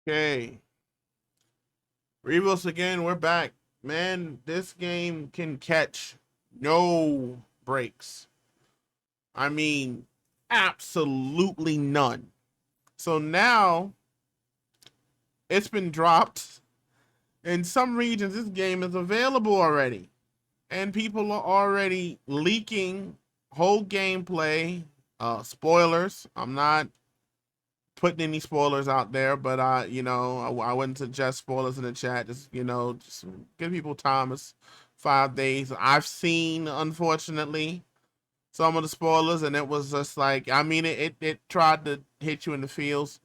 Okay, Rebus again. We're back, man. This game can catch no breaks. I mean, absolutely none. So now it's been dropped. In some regions, this game is available already, and people are already leaking whole gameplay. Spoilers. I'm not putting any spoilers out there, but I wouldn't suggest spoilers in the chat. Just give people time. It's 5 days. I've seen, unfortunately, some of the spoilers, and it was just like, I mean, it tried to hit you in the feels,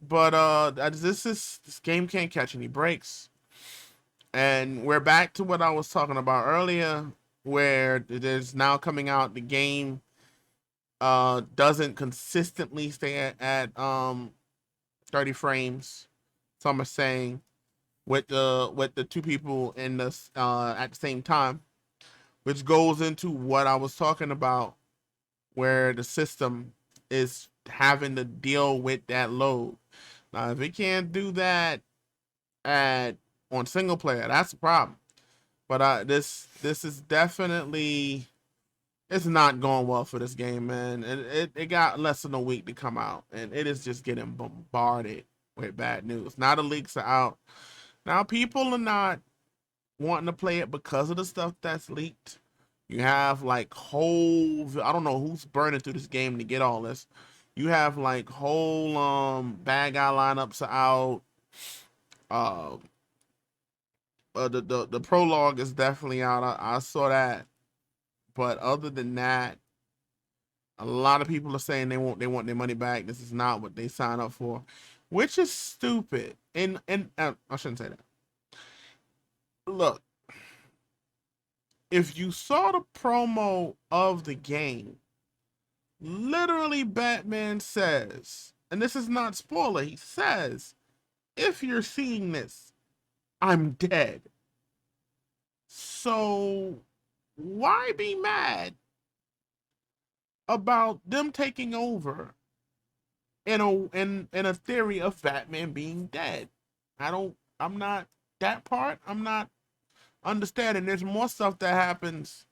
but this game can't catch any breaks, and we're back to what I was talking about earlier, where there's now coming out the game doesn't consistently stay at 30 frames. Some are saying with the two people in this at the same time, which goes into what I was talking about, where the system is having to deal with that load. Now, if it can't do that at on single player, that's a problem. But this is definitely it's not going well for this game, man. And it got less than a week to come out, and it is just getting bombarded with bad news. Now the leaks are out. Now people are not wanting to play it because of the stuff that's leaked. You have like whole I don't know who's burning through this game to get all this. You have like whole bad guy lineups are out. Uh, the prologue is definitely out. I saw that, but other than that, a lot of people are saying they want their money back. This is not what they signed up for, which is stupid. And I shouldn't say that. Look, if you saw the promo of the game, literally Batman says, and this is not spoiler, he says, if you're seeing this, I'm dead. So why be mad about them taking over in a theory of Batman being dead? I'm not that part. I'm not understanding. There's more stuff that happens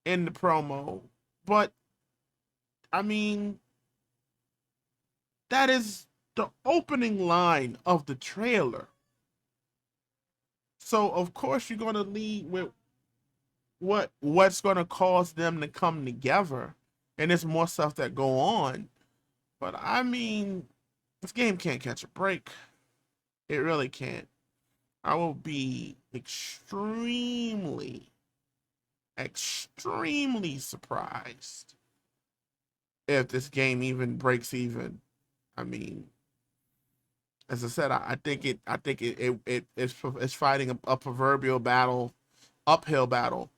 in the promo, but I mean that is the opening line of the trailer. So of course you're gonna lead with what's gonna cause them to come together, and there's more stuff that go on. But I mean, this game can't catch a break. It really can't. I will be extremely surprised if this game even breaks even. I mean, as I said, it's fighting a proverbial battle, uphill battle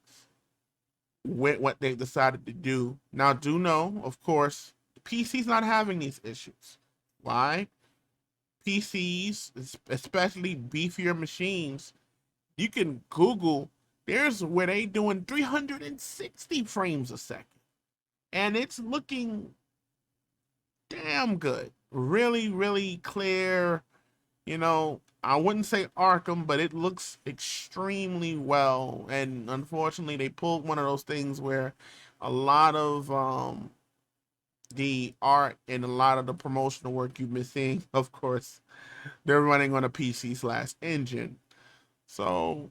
with what they decided to do. Now, do know, of course, PC's not having these issues. Why? PCs, especially beefier machines, you can Google. There's where they doing 360 frames a second, and it's looking damn good. Really, really clear. I wouldn't say Arkham, but it looks extremely well. And unfortunately, they pulled one of those things where a lot of the art and a lot of the promotional work you've been seeing, of course, they're running on a PC/engine. So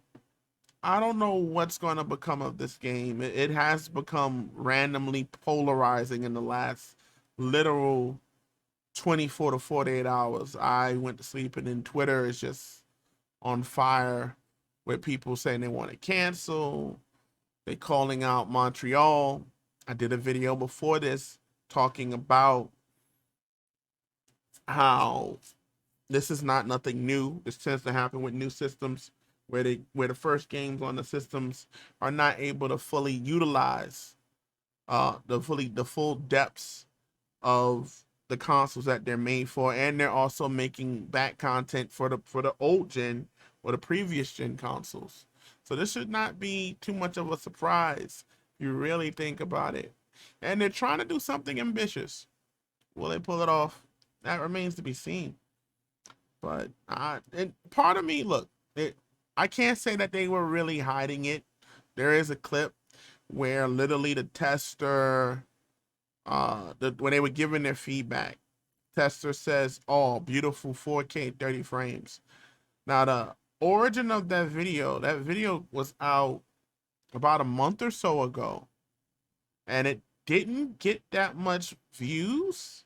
I don't know what's going to become of this game. It has become randomly polarizing in the last literal 24 to 48 hours. I went to sleep, and then Twitter is just on fire with people saying they want to cancel. They calling out Montreal. I did a video before this talking about how this is not nothing new. This tends to happen with new systems where the first games on the systems are not able to fully utilize the full depths of the consoles that they're made for, and they're also making back content for the old gen or the previous gen consoles. So this should not be too much of a surprise if you really think about it. And they're trying to do something ambitious. Will they pull it off? That remains to be seen. But and part of me, look, I can't say that they were really hiding it. There is a clip where literally the tester, when they were giving their feedback, tester says, "Oh, beautiful 4K 30 frames." Now the origin of that video was out about a month or so ago, and it didn't get that much views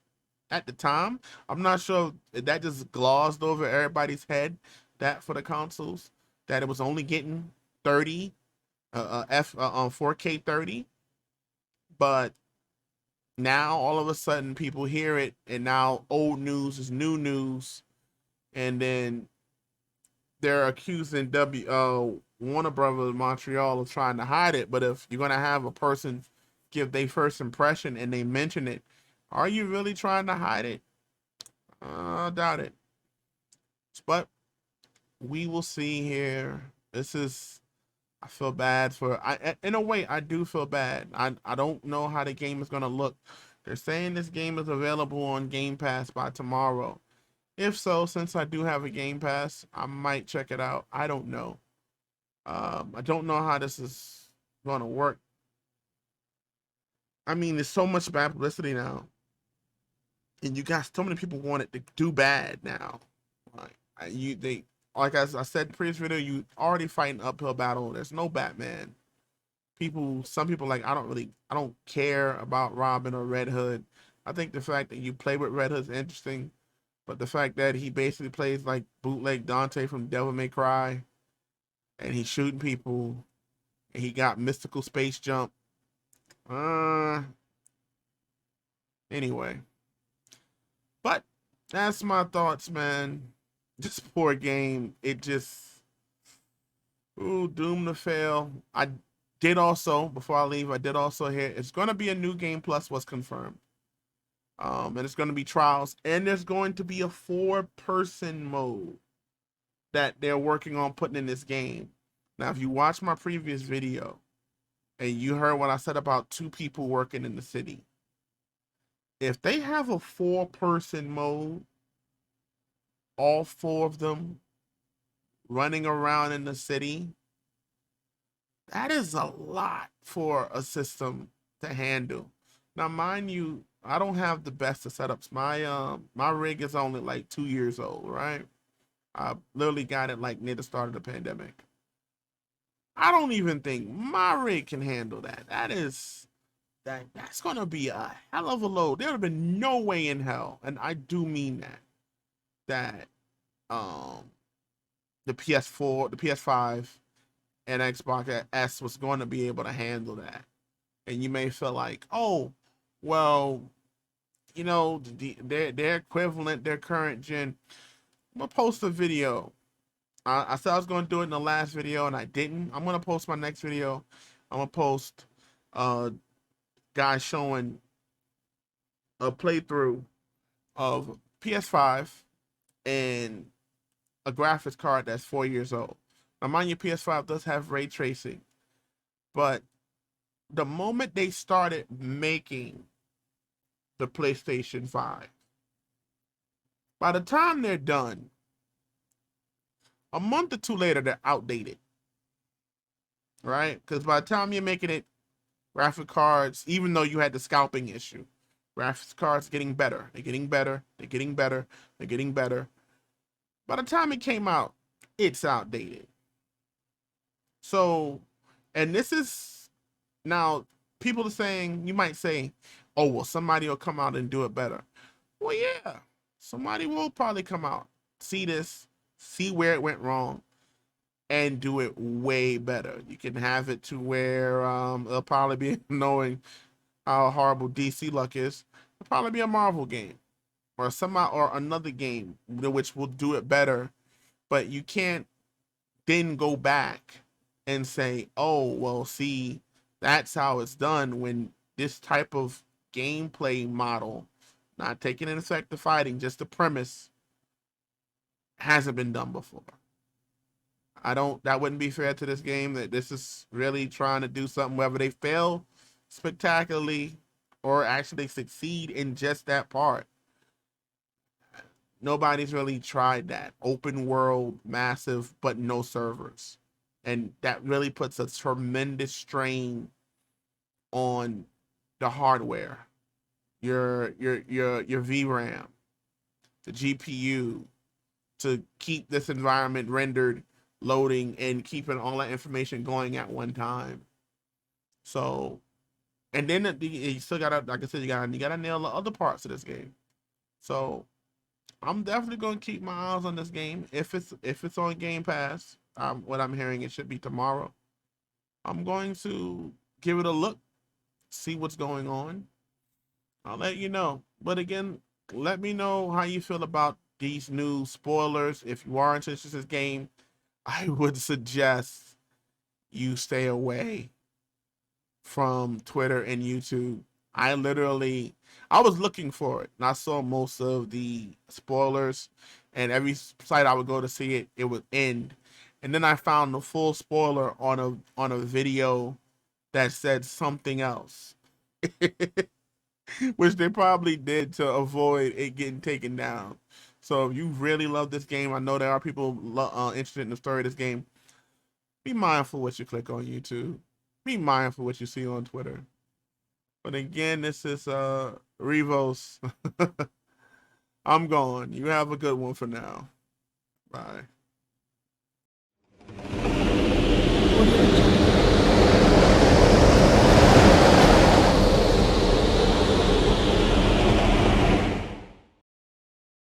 at the time. I'm not sure if that just glossed over everybody's head, that for the consoles, that it was only getting 30 on 4K 30. But now all of a sudden people hear it, and now old news is new news, and then they're accusing Warner Brothers Montreal of trying to hide it. But if you're gonna have a person give their first impression and they mention it, are you really trying to hide it? I doubt it. But we will see here. This is, I feel bad for, in a way I do feel bad. I don't know how the game is gonna look. They're saying this game is available on Game Pass by tomorrow. If so, since I do have a Game Pass, I might check it out. I don't know. I don't know how this is gonna work. I mean, there's so much bad publicity now, and you got so many people want it to do bad now. Like I said in the previous video, you already fighting an uphill battle. There's no Batman. Some people like, I don't care about Robin or Red Hood. I think the fact that you play with Red Hood is interesting, but the fact that he basically plays like bootleg Dante from Devil May Cry, and he's shooting people, and he got mystical space jump. Anyway, but that's my thoughts, man. This poor game, it just, ooh, doomed to fail. I did also, before I leave, I did also hear it's going to be a new game plus was confirmed. And it's going to be trials, and there's going to be a 4-person mode that they're working on putting in this game. Now, if you watch my previous video and you heard what I said about 2 people working in the city, if they have a 4-person mode, all 4 of them running around in the city, that is a lot for a system to handle. Now, mind you, I don't have the best of setups. My rig is only like 2 years old, right? I literally got it like near the start of the pandemic. I don't even think my rig can handle that. That's gonna be a hell of a load. There would have been no way in hell, and I do mean that, that the PS4, the PS5, and Xbox S was going to be able to handle that. And you may feel like, oh, well, their equivalent, their current gen. I'm gonna post a video. I said I was gonna do it in the last video, and I didn't. I'm gonna post my next video. I'm gonna post guys showing a playthrough of PS5 and a graphics card that's 4 years old. Now, mind you, PS5 does have ray tracing, but the moment they started making the PlayStation 5, by the time they're done, a month or 2 later, they're outdated, right? Because by the time you're making it, graphic cards, even though you had the scalping issue, graphics cards getting better. They're getting better. They're getting better. They're getting better. By the time it came out, it's outdated. So, and this is now, people are saying, you might say, oh, well, somebody will come out and do it better. Well, yeah, somebody will probably come out, see this, see where it went wrong, and do it way better. You can have it to where it'll probably be, knowing how horrible DC luck is, it'll probably be a Marvel game or another game which will do it better. But you can't then go back and say, oh, well, see, that's how it's done, when this type of gameplay model, not taking into effect the fighting, just the premise, hasn't been done before. That wouldn't be fair to this game. That this is really trying to do something, whether they fail spectacularly or actually succeed in just that part. nobody's really tried that open world, massive, but no servers, and that really puts a tremendous strain on the hardware, your VRAM, the GPU, to keep this environment rendered, loading, and keeping all that information going at one time. So, and then you still gotta, like I said, you gotta nail the other parts of this game. So, I'm definitely gonna keep my eyes on this game if it's on Game Pass. What I'm hearing, it should be tomorrow. I'm going to give it a look, see what's going on. I'll let you know. But again, let me know how you feel about these new spoilers. If you are interested in this game, I would suggest you stay away from Twitter and YouTube. I was looking for it, and I saw most of the spoilers, and every site I would go to see it, it would end. And then I found the full spoiler on a video that said something else, which they probably did to avoid it getting taken down. So if you really love this game, I know there are people interested in the story of this game. Be mindful what you click on YouTube. Be mindful what you see on Twitter. But again, this is Revos. I'm gone. You have a good one for now. Bye.